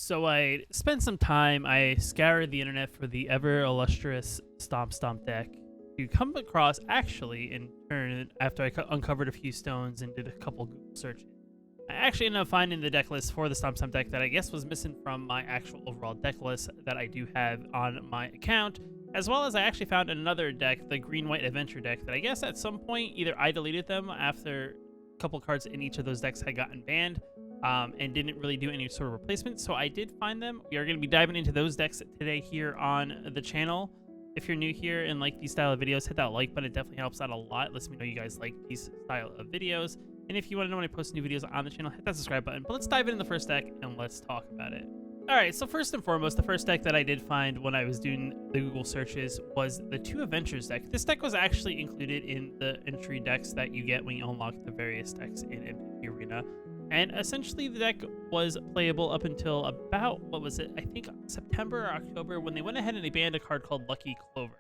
So I spent some time, I scoured the internet for the ever illustrious Stomp Stomp deck to come across actually in turn after I uncovered a few stones and did a couple Google searches. I actually ended up finding the deck list for the Stomp Stomp deck that I guess was missing from my actual overall deck list that I do have on my account, as well as I actually found another deck, the Green-White Adventure deck, that I guess at some point either I deleted them after a couple cards in each of those decks had gotten banned, and didn't really do any sort of replacement. So I did find them. We are going to be diving into those decks today here on the channel. If you're new here and like these style of videos, hit that like button. It definitely helps out a lot. Lets me know you guys like these style of videos. And if you want to know when I post new videos on the channel, hit that subscribe button. But let's dive into the first deck and let's talk about it. All right, so first and foremost, the first deck that I did find when I was doing the Google searches was the two Avengers deck. This deck was actually included in the entry decks that you get when you unlock the various decks in MTG Arena. And essentially the deck was playable up until about, what was it, I think September or October, when they went ahead and they banned a card called Lucky Clover.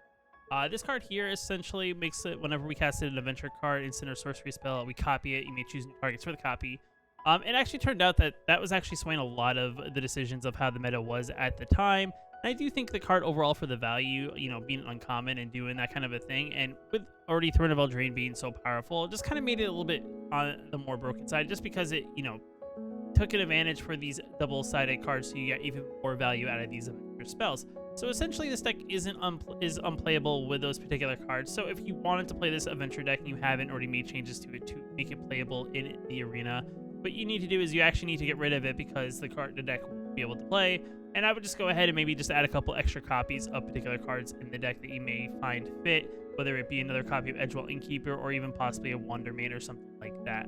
This card here essentially makes it, whenever we casted an adventure card, instant or sorcery spell, we copy it, you may choose new targets for the copy. It actually turned out that that was actually swaying a lot of the decisions of how the meta was at the time. And I do think the card overall for the value, you know, being uncommon and doing that kind of a thing, and with already Throne of Eldraine being so powerful, it just kind of made it a little bit on the more broken side, just because it, you know, took an advantage for these double-sided cards, so you get even more value out of these Avenger spells. So essentially this deck is unplayable with those particular cards. So if you wanted to play this Adventure deck and you haven't already made changes to it to make it playable in the arena, what you need to do is you actually need to get rid of it because the deck won't be able to play. And I would just go ahead and maybe just add a couple extra copies of particular cards in the deck that you may find fit, whether it be another copy of Edgewell Innkeeper or even possibly a Wondermaid or something like that.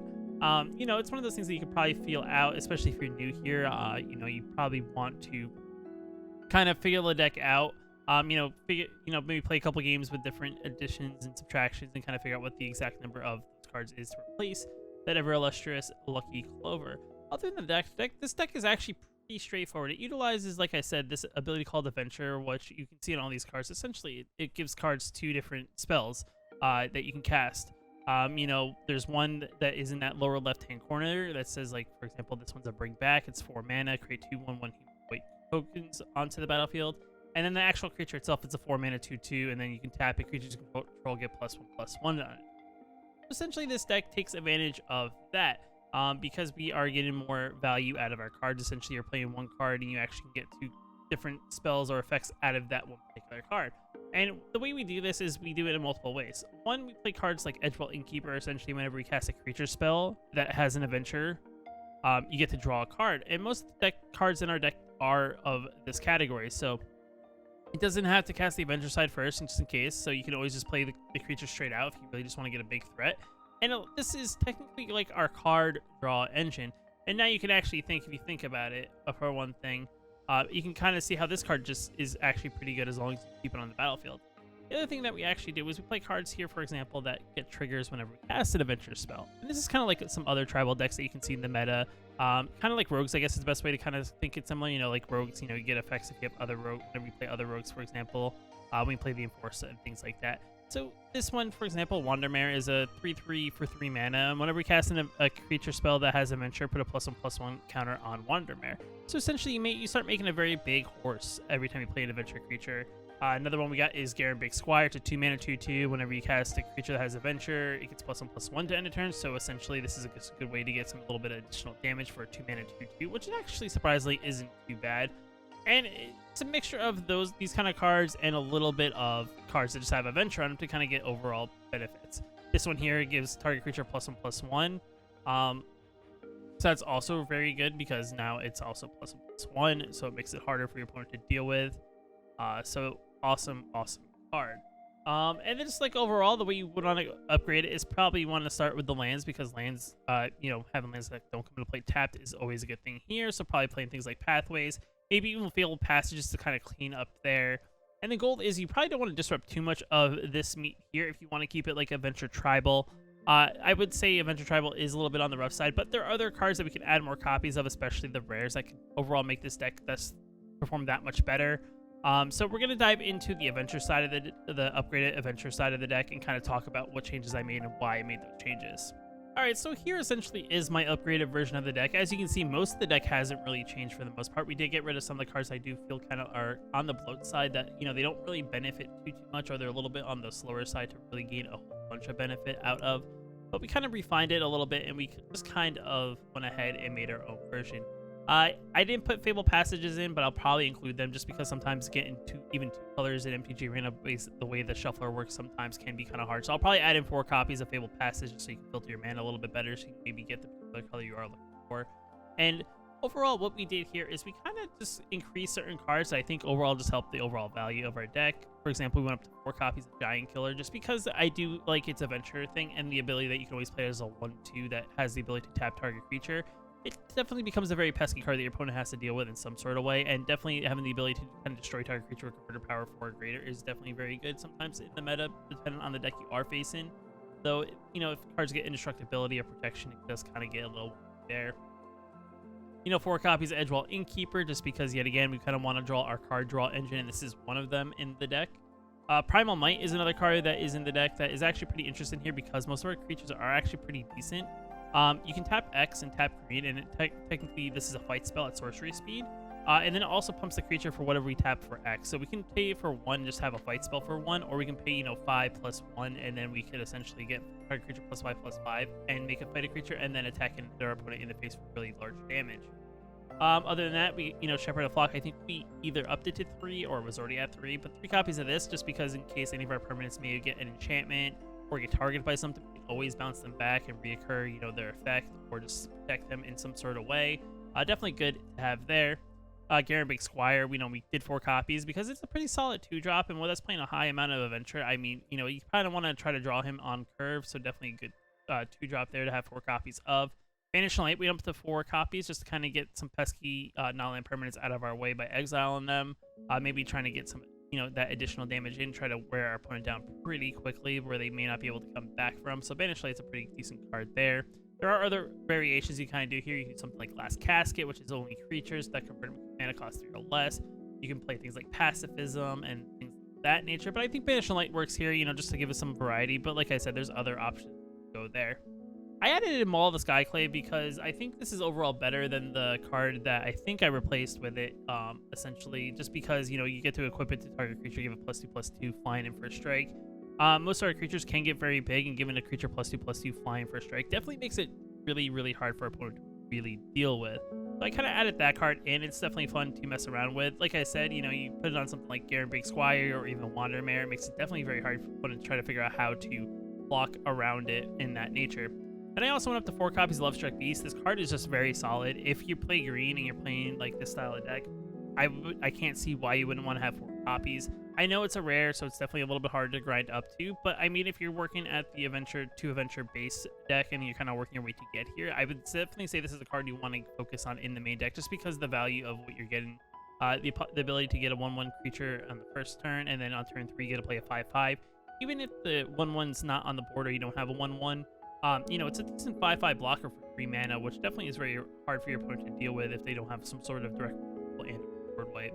You know, it's one of those things that you could probably feel out, especially if you're new here. You know, you probably want to kind of figure the deck out. Maybe play a couple games with different additions and subtractions and kind of figure out what the exact number of those cards is to replace that ever illustrious Lucky Clover. Other than the deck, this deck is actually pretty straightforward. It utilizes, like I said, this ability called Adventure, which you can see in all these cards. Essentially, it gives cards two different spells that you can cast. You know, there's one that is in that lower left-hand corner that says, like, for example, this one's a Bring Back. It's 4 mana, create 2/1/1 white tokens onto the battlefield. And then the actual creature itself, it's a 4 mana 2/2, and then you can tap it. Creatures you control get +1/+1 on it. Essentially, this deck takes advantage of that. Because we are getting more value out of our cards. Essentially, you're playing one card and you actually get two different spells or effects out of that one particular card. And the way we do this is we do it in multiple ways. One, we play cards like Edgewell Innkeeper. Essentially, whenever we cast a creature spell that has an adventure, you get to draw a card. And most cards in our deck are of this category. So it doesn't have to cast the adventure side first, just in case. So you can always just play the creature straight out if you really just want to get a big threat. And this is technically like our card draw engine. And now you can actually think, if you think about it, for one thing, you can kind of see how this card just is actually pretty good as long as you keep it on the battlefield. The other thing that we actually do is we play cards here, for example, that get triggers whenever we cast an adventure spell. And this is kind of like some other tribal decks that you can see in the meta. Kind of like rogues, I guess is the best way to kind of think it similar. You know, like rogues, you know, you get effects if you have other rogues, whenever you play other rogues, for example, when you play the Enforcer and things like that. So this one, for example, Wondermare is a 3/3 for 3 mana. And whenever we cast a creature spell that has Adventure, put a +1/+1 counter on Wondermare. So essentially, you start making a very big horse every time you play an Adventure creature. Another one we got is Garen Big Squire. It's a 2 mana 2/2. Whenever you cast a creature that has Adventure, it gets +1/+1 to end a turn. So essentially, this is a good way to get a little bit of additional damage for a 2 mana 2/2, which actually surprisingly isn't too bad. And it's a mixture of these kind of cards and a little bit of cards that just have Adventure on them to kind of get overall benefits. This one here gives target creature +1/+1. So that's also very good because now it's also +1/+1, so it makes it harder for your opponent to deal with. So awesome card. And then just like overall, the way you would want to upgrade it is probably you want to start with the lands, because lands, you know, having lands that don't come into play tapped is always a good thing here. So probably playing things like Pathways. Maybe even Fabled Passages to kind of clean up there. And the goal is you probably don't want to disrupt too much of this meat here if you want to keep it like Adventure Tribal. I would say Adventure Tribal is a little bit on the rough side, but there are other cards that we can add more copies of, especially the rares, that can overall make this deck perform that much better. So we're going to dive into the Adventure side of the upgraded Adventure side of the deck and kind of talk about what changes I made and why I made those changes. Alright, so here essentially is my upgraded version of the deck. As you can see, most of the deck hasn't really changed for the most part. We did get rid of some of the cards I do feel kind of are on the bloat side that, you know, they don't really benefit too much, or they're a little bit on the slower side to really gain a whole bunch of benefit out of. But we kind of refined it a little bit, and we just kind of went ahead and made our own version. I didn't put Fable Passages in, but I'll probably include them just because sometimes getting even two colors in MTG Arena, the way the shuffler works sometimes can be kind of hard. So I'll probably add in 4 copies of Fable Passage so you can filter your mana a little bit better, so you can maybe get the particular color you are looking for. And overall, what we did here is we kind of just increased certain cards that I think overall just helped the overall value of our deck. For example, we went up to 4 copies of Giant Killer just because I do like its adventure thing and the ability that you can always play as a 1/2 that has the ability to tap target creature. It definitely becomes a very pesky card that your opponent has to deal with in some sort of way, and definitely having the ability to kind of destroy target creature with converter power 4 or greater is definitely very good sometimes in the meta, depending on the deck you are facing. Though, you know, if cards get indestructibility or protection, it does kind of get a little there. You know, 4 copies of Edgewall Innkeeper, just because, yet again, we kind of want to draw our card draw engine, and this is one of them in the deck. Primal Might is another card that is in the deck that is actually pretty interesting here because most of our creatures are actually pretty decent. You can tap X and tap green, and technically this is a fight spell at sorcery speed. And then it also pumps the creature for whatever we tap for X. So we can pay for 1, just have a fight spell for 1, or we can pay, you know, 5 plus 1, and then we could essentially get target creature plus 5 and make a fighting creature, and then attack our opponent in the face for really large damage. Other than that, we, you know, Shepherd of Flock, I think we either upped it to 3 or was already at 3, but 3 copies of this just because in case any of our permanents may get an enchantment or get targeted by something, we can always bounce them back and reoccur, you know, their effect, or just protect them in some sort of way. Definitely good to have there. Garen Big Squire, we know we did 4 copies because it's a pretty solid 2-drop, and with us playing a high amount of Adventure, I mean, you know, you kind of want to try to draw him on curve, so definitely a good 2-drop there to have 4 copies of. Banished Light, we went up to 4 copies just to kind of get some pesky non-land permanents out of our way by exiling them. Maybe trying to get some, you know, that additional damage in, try to wear our opponent down pretty quickly where they may not be able to come back from. So Banished Light's a pretty decent card there. There are other variations you kind of do here. You can do something like Last Casket, which is only creatures that convert mana cost 3 or less. You can play things like Pacifism and things of that nature. But I think Banished Light works here, you know, just to give us some variety. But like I said, there's other options to go there. I added in Maul of the Skyclave because I think this is overall better than the card that I think I replaced with it, essentially, just because, you know, you get to equip it to target creature, give it +2/+2 flying in for a strike. Most of our creatures can get very big, and giving a creature +2/+2 flying for a strike definitely makes it really, really hard for our opponent to really deal with. So I kind of added that card in. It's definitely fun to mess around with. Like I said, you know, you put it on something like Garen Big Squire or even Wandermare, it makes it definitely very hard for opponent to try to figure out how to block around it in that nature. And I also went up to 4 copies of Lovestruck Beast. This card is just very solid. If you play green and you're playing like this style of deck, I can't see why you wouldn't want to have 4 copies. I know it's a rare, so it's definitely a little bit hard to grind up to, but I mean, if you're working at the Adventure base deck and you're kind of working your way to get here, I would definitely say this is a card you want to focus on in the main deck, just because the value of what you're getting, the ability to get a 1/1 creature on the first turn, and then on turn 3 you get to play a 5/5. Even if the 1/1's not on the board or you don't have a 1/1, you know, it's a decent 5/5 blocker for 3 mana, which definitely is very hard for your opponent to deal with if they don't have some sort of direct and board wipe.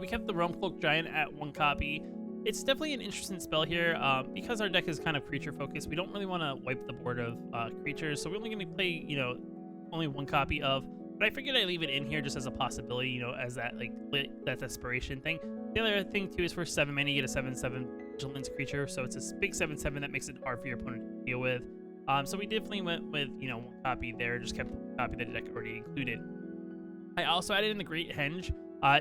We kept the Realm Cloak Giant at 1 copy. It's definitely an interesting spell here. Because our deck is kind of creature focused, we don't really want to wipe the board of creatures, so we're only going to play, you know, only 1 copy of. But I figured I'd leave it in here just as a possibility, you know, as that like that desperation thing. The other thing too is for 7 mana you get a 7/7 Vigilance creature, so it's a big 7/7 that makes it hard for your opponent to deal with. So we definitely went with, you know, 1 copy there, just kept the copy that the deck already included. I also added in the Great Henge,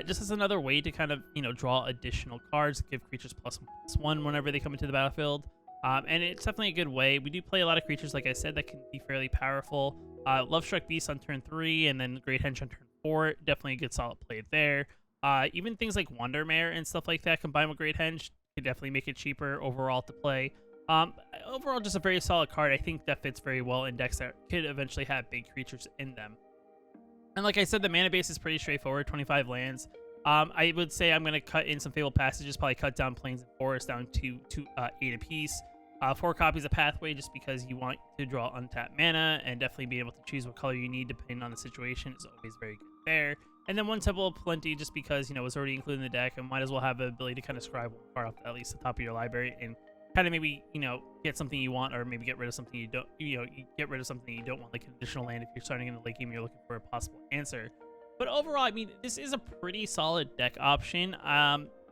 just as another way to kind of, you know, draw additional cards, give creatures +1/+1 whenever they come into the battlefield. And it's definitely a good way. We do play a lot of creatures, like I said, that can be fairly powerful. Lovestruck Beast on turn 3, and then Great Henge on turn 4. Definitely a good solid play there. Even things like Wandermare and stuff like that combined with Great Henge could definitely make it cheaper overall to play. Overall, just a very solid card. I think that fits very well in decks that could eventually have big creatures in them. And like I said, the mana base is pretty straightforward, 25 lands. I would say I'm going to cut in some Fabled Passages, probably cut down Plains and Forests down to 8 apiece. 4 copies of Pathway, just because you want to draw untapped mana and definitely be able to choose what color you need depending on the situation is always very good there. And then 1 Temple of Plenty, just because, you know, it's already included in the deck and might as well have the ability to kind of scribe 1 card off at least the top of your library and kind of maybe, get something you want, or maybe get rid of something you don't, you get rid of something you don't want, like an additional land if you're starting in the late game, you're looking for a possible answer. But overall, I mean, this is a pretty solid deck option.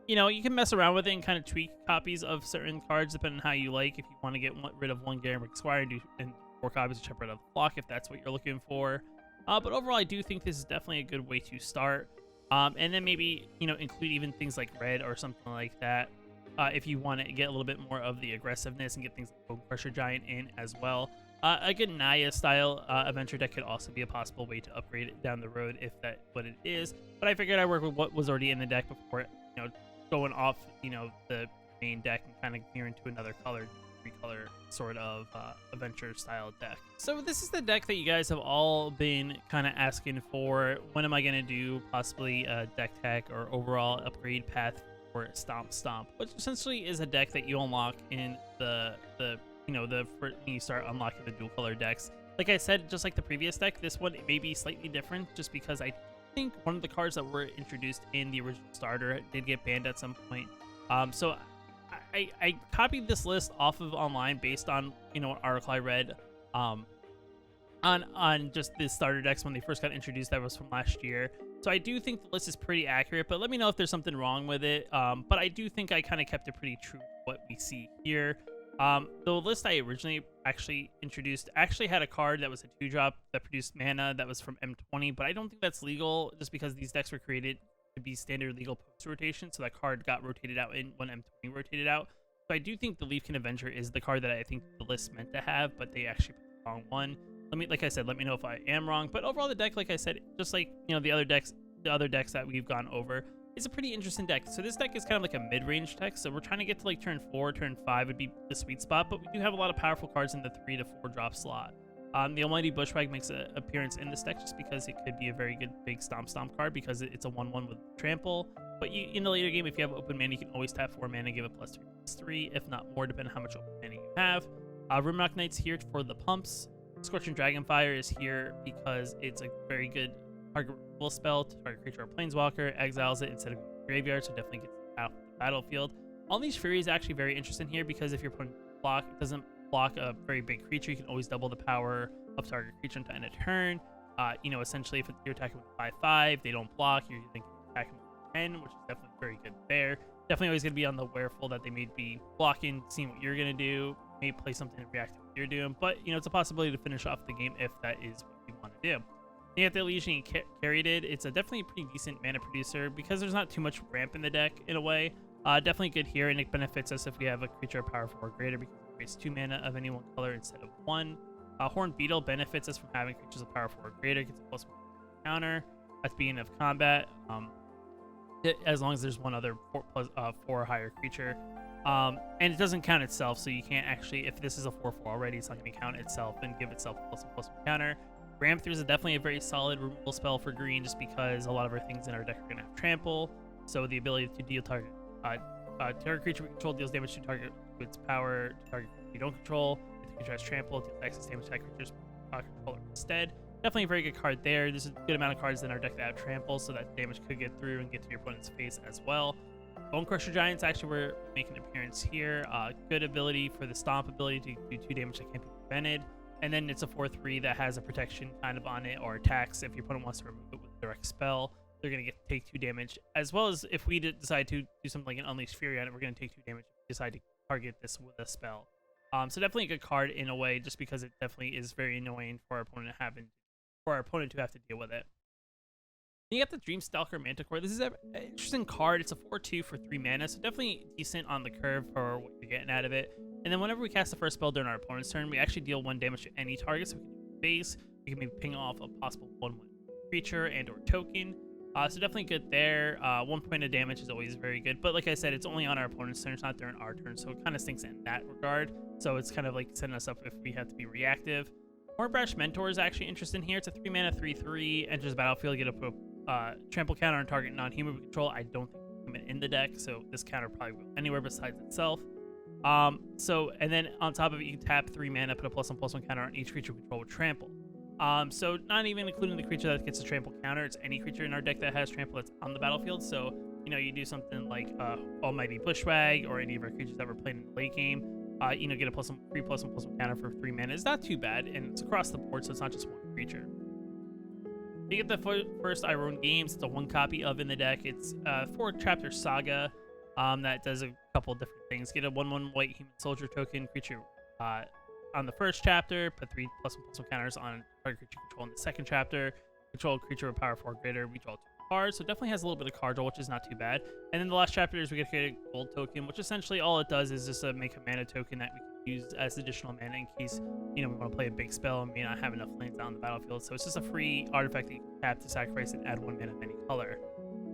You can mess around with it and kind of tweak copies of certain cards depending on how you like. If you want to get rid of one Garrick Squire and 4 copies to chip rid of the block, if that's what you're looking for. But overall, I do think this is definitely a good way to start. And then maybe, include even things like red or something like that. If you want to get a little bit more of the aggressiveness and get things like Bone Crusher Giant in as well. A good Naya style adventure deck could also be a possible way to upgrade it down the road if that's what it is. But I figured I'd work with what was already in the deck before, going off, the main deck and kind of gear into another color, 3-color sort of adventure style deck. So this is the deck that you guys have all been kind of asking for. When am I going to do possibly a deck tech or overall upgrade path for Stomp Stomp, which essentially is a deck that you unlock in when you start unlocking the dual color decks. Like I said, just like the previous deck, this one may be slightly different just because I think one of the cards that were introduced in the original starter did get banned at some point. So I copied this list off of online based on an article I read on just the starter decks when they first got introduced. That was from last year. So I do think the list is pretty accurate, but let me know if there's something wrong with it. But I do think I kind of kept it pretty true to what we see here. The list I originally actually introduced actually had a card that was a 2-drop that produced mana that was from M20, but I don't think that's legal just because these decks were created to be standard legal post rotation, so that card got rotated out when M20 rotated out. So I do think the Leafkin Avenger is the card that I think the list meant to have, but they actually put the wrong one. Like I said, let me know if I am wrong. But overall, the deck, like I said, just like the other decks that we've gone over, is a pretty interesting deck. So this deck is kind of like a mid-range deck. So we're trying to get to like turn 4, turn 5 would be the sweet spot, but we do have a lot of powerful cards in the 3 to 4 drop slot. The Almighty Bushwhack makes an appearance in this deck just because it could be a very good big Stomp Stomp card because it's a 1/1 with trample. But in the later game, if you have open mana, you can always tap 4 mana, give it +3/+3, if not more, depending on how much open mana you have. Rimrock Knight's here for the pumps. Scorching Dragonfire is here because it's a very good target removal spell to target creature or planeswalker, exiles it instead of graveyard, so definitely gets out of the battlefield. Unleashed Fury is actually very interesting here because if you're putting block, it doesn't block a very big creature. You can always double the power of target creature to end a turn. Essentially, if you're attacking with 5/5, they don't block. You're attacking with 10, which is definitely very good there. Definitely always going to be on the wareful that they may be blocking, seeing what you're going to do. May play something to react to what you're doing, but it's a possibility to finish off the game if that is what you want to do. You have the Legion carried it. It's definitely a pretty decent mana producer because there's not too much ramp in the deck in a way. Definitely good here, and it benefits us if we have a creature power 4 or greater because it creates 2 mana of any one color instead of 1. Horned Beetle benefits us from having creatures of power 4 or greater. Gets a +1 counter at the beginning of combat, as long as there's one other 4 or higher creature. And it doesn't count itself, so you can't actually, if this is a 4/4 already, it's not going to count itself and give itself +1/+1 counter. Ram Through is definitely a very solid removal spell for green just because a lot of our things in our deck are going to have trample. So the ability to deal target creature we control deals damage to target with its power to target you don't control. If the creature has trample, it deals excess damage to that creature's controller instead. Definitely a very good card there. There's a good amount of cards in our deck that have trample, so that damage could get through and get to your opponent's face as well. Bone Crusher Giants actually were making an appearance here. Good ability for the Stomp ability to do 2 damage that can't be prevented. And then it's a 4/3 that has a protection kind of on it, or attacks if your opponent wants to remove it with a direct spell. They're going to take 2 damage, as well as if we decide to do something like an Unleashed Fury on it, we're going to take 2 damage if we decide to target this with a spell. So definitely a good card in a way, just because it definitely is very annoying for our opponent to have to deal with it. You got the Dreamstalker Manticore. This is an interesting card. It's a 4/2 for 3 mana, so definitely decent on the curve for what you're getting out of it. And then whenever we cast the first spell during our opponent's turn, we actually deal 1 damage to any target, so we can do base. We can maybe ping off a possible 1/1 creature and or token. So definitely good there. 1 point of damage is always very good, but like I said, it's only on our opponent's turn. It's not during our turn, so it kind of stinks in that regard. So it's kind of like setting us up if we have to be reactive. Hornbrash Mentor is actually interesting here. It's a 3 mana 3/3, enters the battlefield, get a trample counter on target non-human control. I don't think it's in the deck, so this counter probably will anywhere besides itself. And then on top of it, you can tap 3 mana, put a +1/+1 counter on each creature we control with trample. So not even including the creature that gets a trample counter, it's any creature in our deck that has trample that's on the battlefield. So you do something like Almighty Bushwag or any of our creatures that we're playing in the late game. get a +1/+1/+1 counter for 3 mana. It's not too bad, and it's across the board, so it's not just one creature. You get the first Iron Games. It's a 1 copy of in the deck. It's 4-chapter saga that does a couple different things. Get a 1/1 white human soldier token creature on the first chapter. Put 3 +1/+1 counters on target creature control in the second chapter. Control a creature with power 4 or greater. We draw 2 cards, so definitely has a little bit of card draw, which is not too bad. And then the last chapter is we get to create a gold token, which essentially all it does is just make a mana token that we can use as additional mana in case we want to play a big spell and may not have enough lands out on the battlefield. So it's just a free artifact that you can tap to sacrifice and add 1 mana of any color.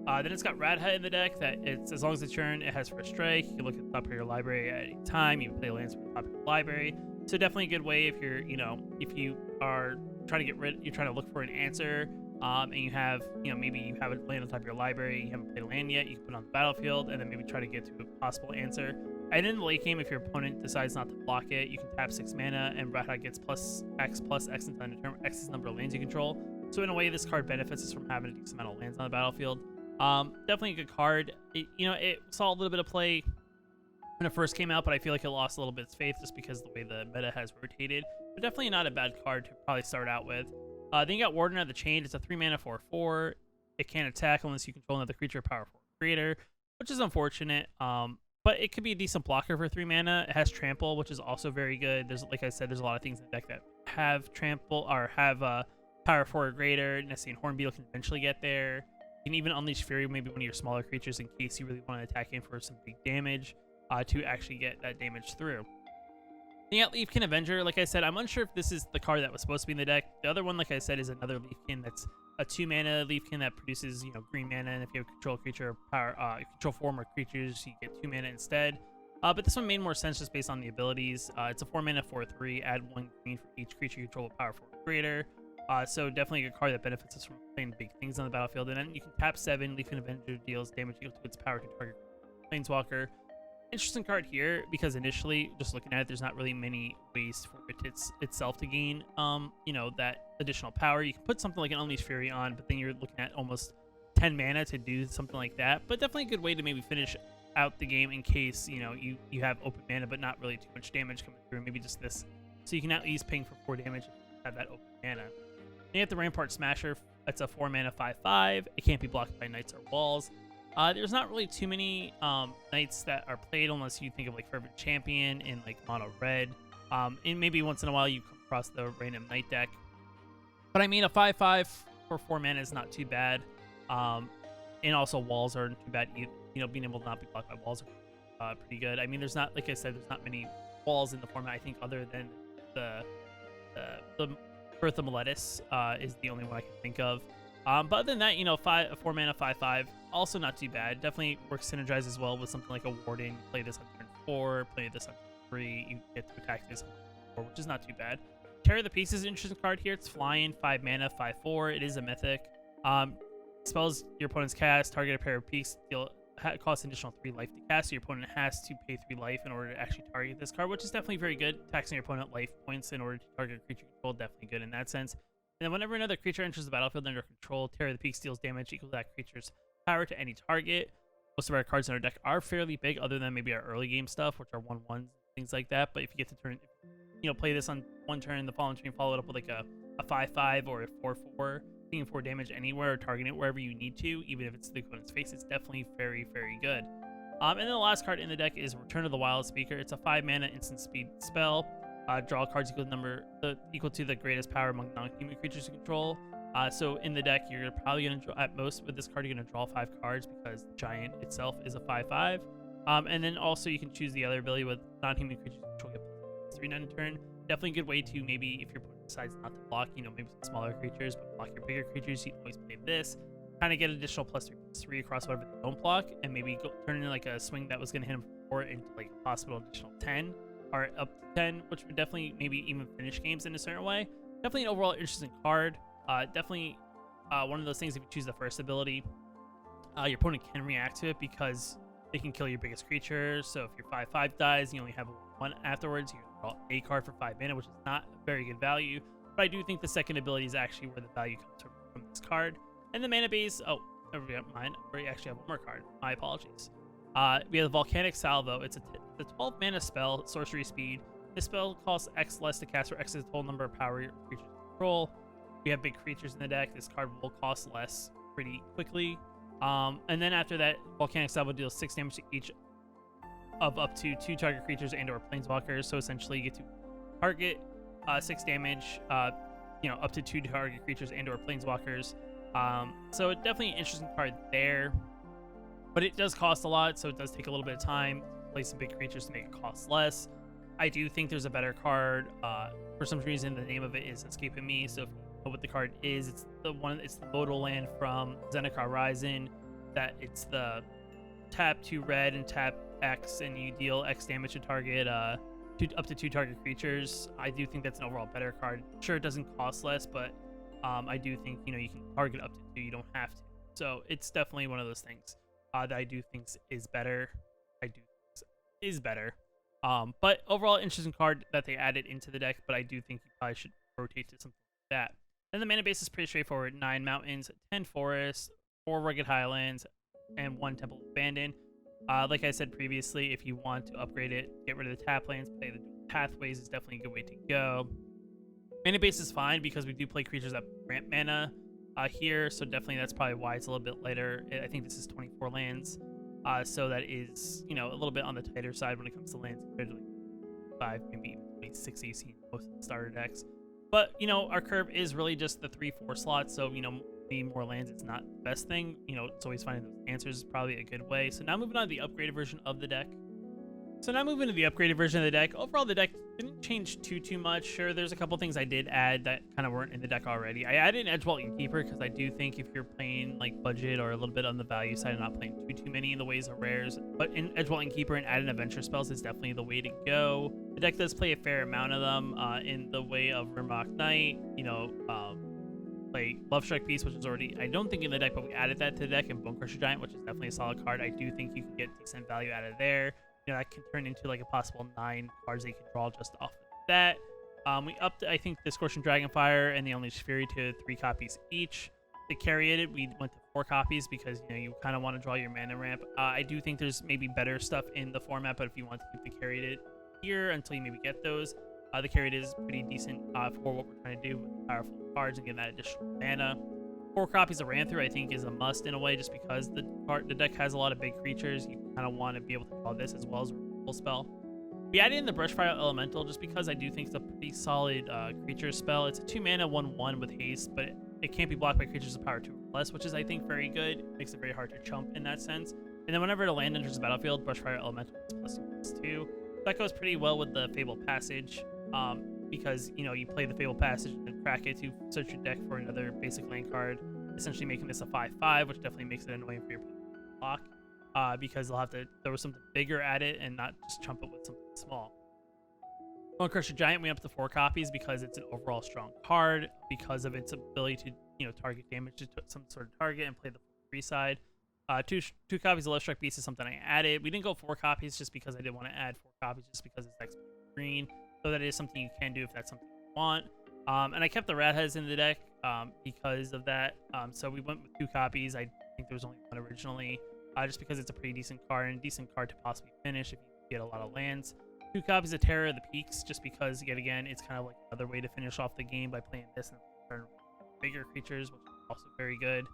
Then it's got Radha in the deck that it's as long as it's turn, it has first strike. You can look at the top of your library at any time. You can play lands from the top of your library. So definitely a good way if you're, if you are trying to look for an answer, and you have, maybe you have a land on top of your library, you haven't played a land yet, you can put it on the battlefield, and then maybe try to get to a possible answer. And in the late game, if your opponent decides not to block it, you can tap 6 mana, and Radha gets +X until end of turn, X is the number of lands you control. So in a way, this card benefits us from having a decent amount of lands on the battlefield. Definitely a good card. It saw a little bit of play when it first came out, but I feel like it lost a little bit of its faith just because of the way the meta has rotated. But definitely not a bad card to probably start out with. Then you got Warden of the Chain. It's a 3 mana 4/4. It can't attack unless you control another creature power 4 greater, which is unfortunate. But it could be a decent blocker for 3 mana. It has Trample, which is also very good. Like I said, there's a lot of things in the deck that have Trample or have power 4 or greater. Nessie and Hornbeetle can eventually get there. You can even Unleash Fury, maybe one of your smaller creatures, in case you really want to attack in for some big damage to actually get that damage through. Yeah, Leafkin Avenger. Like I said, I'm unsure if this is the card that was supposed to be in the deck. The other one, like I said, is another Leafkin that's a 2 mana Leafkin that produces, green mana, and if you have control creature power, control form or creatures, you get 2 mana instead. But this one made more sense just based on the abilities. It's a 4 mana 4/3. Add 1 green for each creature you control with power 4 or greater. So definitely a good card that benefits us from playing big things on the battlefield. And then you can tap 7. Leafkin Avenger deals damage equal to its power to target Planeswalker. Interesting card here because initially, just looking at it, there's not really many ways for it itself to gain, that additional power. You can put something like an Unleash Fury on, but then you're looking at almost 10 mana to do something like that. But definitely a good way to maybe finish out the game in case, you have open mana, but not really too much damage coming through. Maybe just this. So you can at least ping for 4 damage and have that open mana. Then you have the Rampart Smasher. That's a 4 mana 5/5. It can't be blocked by knights or walls. There's not really too many knights that are played unless you think of like Fervent Champion in like mono red. And maybe once in a while you come across the random knight deck. But I mean, a 5/5 for 4 mana is not too bad. And also walls aren't too bad either. Being able to not be blocked by walls are pretty good. I mean, there's not, like I said, there's not many walls in the format, I think, other than the Birth of Meletis is the only one I can think of. But other than that, a 4 mana 5/5, also not too bad. Definitely works synergized as well with something like a Warden. Play this on turn 4, play this on turn 3. You get to attack this on turn 4, which is not too bad. Tear the Peace is an interesting card here. It's flying, 5 mana 5/4. It is a mythic. Spells your opponent's cast, target a pair of peaks, cost an additional 3 life to cast. So your opponent has to pay 3 life in order to actually target this card, which is definitely very good. Taxing your opponent life points in order to target a creature control, definitely good in that sense. And then whenever another creature enters the battlefield under control, Terror of the Peaks deals damage equal to that creature's power to any target. Most of our cards in our deck are fairly big, other than maybe our early game stuff, which are 1/1s, things like that. But if you get to play this on one turn, the following turn follow it up with like a 5/5 or a 4/4, taking 4 damage anywhere or targeting it wherever you need to, even if it's the opponent's face, it's definitely very, very good. And then the last card in the deck is Return of the Wild Speaker. It's a 5 mana instant speed spell. Draw cards equal to the greatest power among non-human creatures you control. So in the deck, you're probably going to draw, at most with this card, you're going to draw 5 cards because the Giant itself is a 5/5. And then also you can choose the other ability with non-human creatures control get +3 on turn. Definitely a good way to maybe if your opponent decides not to block, maybe some smaller creatures, but block your bigger creatures, you can always play this. Kind of get additional +3/+3 across whatever they don't block, and maybe turn into like a swing that was going to hit them for 4 into like a possible additional 10. Or up to 10, which would definitely maybe even finish games in a certain way. Definitely an overall interesting card. Definitely one of those things, if you choose the first ability, your opponent can react to it because they can kill your biggest creature. So if your 5/5 dies, you only have 1 afterwards, you can draw a card for 5 mana, which is not very good value. But I do think the second ability is actually where the value comes from this card. And the mana base, never mind, we actually have 1 more card. My apologies. We have the Volcanic Salvo. It's a The 12 mana spell, sorcery speed. This spell costs X less to cast for X is the total number of power your creatures control. We have big creatures in the deck. This card will cost less pretty quickly. And then after that, Volcanic Stab will deal 6 damage to each of up to 2 target creatures and/or planeswalkers. So essentially, you get to target 6 damage, up to 2 target creatures and/or planeswalkers. So it's definitely an interesting card there, but it does cost a lot, so it does take a little bit of time to play some big creatures to make it cost less. I do think there's a better card. For some reason, the name of it is escaping me. So if you know what the card is, it's the Modal land from Zendikar Rising. That it's the tap 2 red and tap X, and you deal X damage to target up to 2 target creatures. I do think that's an overall better card. Sure, it doesn't cost less, but I do think you can target up to 2. You don't have to. So it's definitely one of those things that I do think is better. But overall, interesting card that they added into the deck. But I do think you probably should rotate to something like that. Then the mana base is pretty straightforward: 9 mountains, 10 forests, 4 rugged highlands, and 1 temple abandoned. Like I said previously, if you want to upgrade it, get rid of the tap lands, play the pathways is definitely a good way to go. Mana base is fine because we do play creatures that grant mana here, so definitely that's probably why it's a little bit lighter. I think this is 24 lands, so that is a little bit on the tighter side when it comes to lands compared to like 5, maybe even 26 AC in most of the starter decks. But our curve is really just the 3-4 slots, so need more lands. It's not the best thing. It's always finding those answers is probably a good way. So now moving on to the upgraded version of the deck. Overall, the deck didn't change too much. Sure, there's a couple things I did add that kind of weren't in the deck already. I added an Edgewalking Keeper because I do think if you're playing like budget or a little bit on the value side and not playing too many in the ways of rares, but in Edgewalking Keeper and adding adventure spells is definitely the way to go. The deck does play a fair amount of them in the way of Rimrock Knight, play Love Strike Piece, which is already, I don't think in the deck, but we added that to the deck, and Bone Crusher Giant, which is definitely a solid card. I do think you can get decent value out of there. That can turn into like a possible 9 cards that you can draw just off of that. We upped, I think, the Scorching Dragonfire and the Unleashed Fury to 3 copies each. To carry it, we went to 4 copies because you kind of want to draw your mana ramp. I do think there's maybe better stuff in the format, but if you want to keep the carried it here until you maybe get those, the carried is pretty decent for what we're trying to do with powerful cards and getting that additional mana. 4 copies of Ranther I think is a must in a way, just because the deck has a lot of big creatures. You kind of want to be able to draw this as well as a removal spell. We added in the Brushfire Elemental just because I do think it's a pretty solid creature spell. It's a 2 mana 1/1 with haste, but it can't be blocked by creatures of power 2 or less, which is I think very good. It makes it very hard to chump in that sense. And then whenever the land enters the battlefield, Brushfire Elemental is +2/+2. That goes pretty well with the Fabled Passage. Because you play the Fabled Passage and crack it to search your deck for another basic land card, essentially making this a 5/5, which definitely makes it annoying for your block, because they'll have to throw something bigger at it and not just chump it with something small. Bone Crusher Giant went up to 4 copies because it's an overall strong card, because of its ability to target damage to some sort of target and play the free side. Two copies of Love Strike Beast is something I added. We didn't go 4 copies just because I didn't want to add 4 copies just because it's deck's green. So that is something you can do if that's something you want. And I kept the Rat Heads in the deck because of that. So we went with 2 copies. I think there was only 1 originally, just because it's a pretty decent card and a decent card to possibly finish if you get a lot of lands. 2 copies of Terror of the Peaks, just because, yet again, it's kind of like another way to finish off the game by playing this and turn bigger creatures, which is also very good.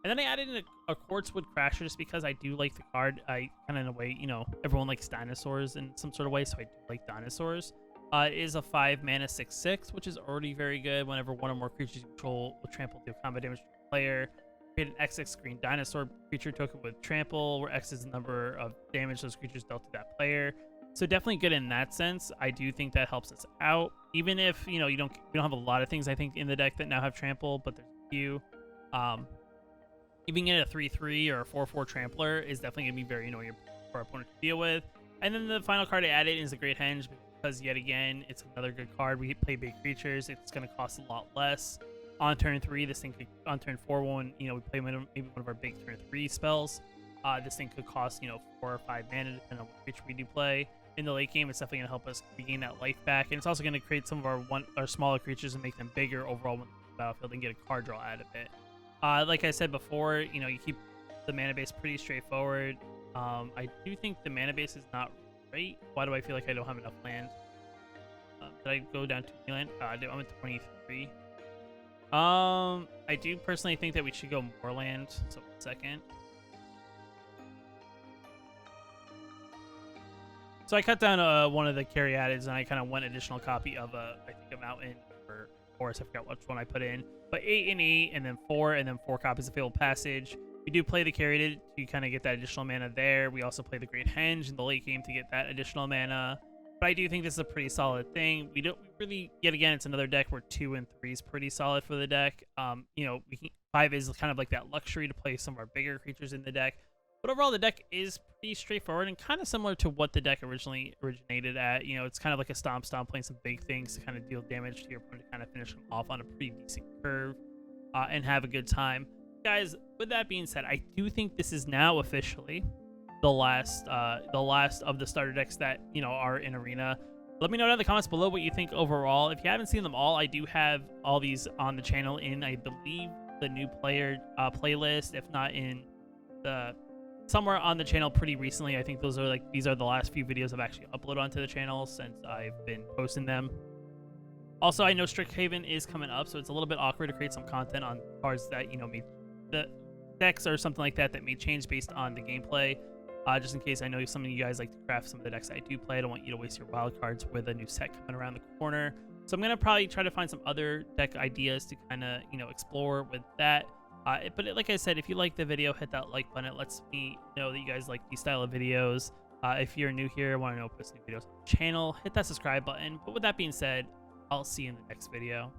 And then I added in a Quartzwood Crasher just because I do like the card. I kind of, in a way, everyone likes dinosaurs in some sort of way, so I do like dinosaurs. It is a 5 mana 6/6, which is already very good. Whenever 1 or more creatures you control will trample, deal combat damage to the player. Create an XX green dinosaur creature token with trample, where X is the number of damage those creatures dealt to that player. So definitely good in that sense. I do think that helps us out, even if we don't have a lot of things I think in the deck that now have trample, but there's a few. Even getting a 3/3 or a 4/4 trampler is definitely gonna be very annoying for our opponent to deal with. And then the final card I added is the Great Henge, because yet again, it's another good card. We play big creatures. It's going to cost a lot less. On turn 3, this thing could, on turn 4, when we play maybe one of our big turn 3 spells, this thing could cost 4 or 5 mana depending on what creature we do play. In the late game, it's definitely going to help us regain that life back, and it's also going to create some of our smaller creatures and make them bigger overall when the battlefield and get a card draw out of it. Like I said before, you keep the mana base pretty straightforward. I do think the mana base is not right? Why do I feel like I don't have enough land? Did I go down 2 land? I do. I'm at 23. I do personally think that we should go more land. So 1 second. So I cut down one of the caryatids, and I kind of went additional copy of I think a mountain or forest. I forgot which one I put in. But 8 and 8, and then 4, and then 4 copies of Fabled Passage. We do play the caryatid to kind of get that additional mana there. We also play the Great Henge in the late game to get that additional mana. But I do think this is a pretty solid thing. We really, yet again, it's another deck where 2 and 3 is pretty solid for the deck. You know, 5 is kind of like that luxury to play some of our bigger creatures in the deck. But overall, the deck is pretty straightforward and kind of similar to what the deck originally originated at. You know, it's kind of like a Stomp Stomp, playing some big things to kind of deal damage to your opponent, to kind of finish them off on a pretty decent curve and have a good time. Guys, with that being said, I do think this is now officially the last of the starter decks that, you know, are in Arena. Let me know down in the comments below what you think overall. If you haven't seen them all, I do have all these on the channel in, I believe, the new player playlist, if not in the somewhere on the channel pretty recently. I think these are the last few videos I've actually uploaded onto the channel since I've been posting them. Also, I know Strixhaven is coming up, so it's a little bit awkward to create some content on cards that, you know, the decks or something like that may change based on the gameplay. Just in case, I know some of you guys like to craft some of the decks I do play. I don't want you to waste your wild cards with a new set coming around the corner. So I'm gonna probably try to find some other deck ideas to kind of, you know, explore with that. But like I said, if you like the video, hit that like button. It lets me know that you guys like these style of videos. If you're new here, want to know post new videos on the channel, hit that subscribe button. But with that being said, I'll see you in the next video.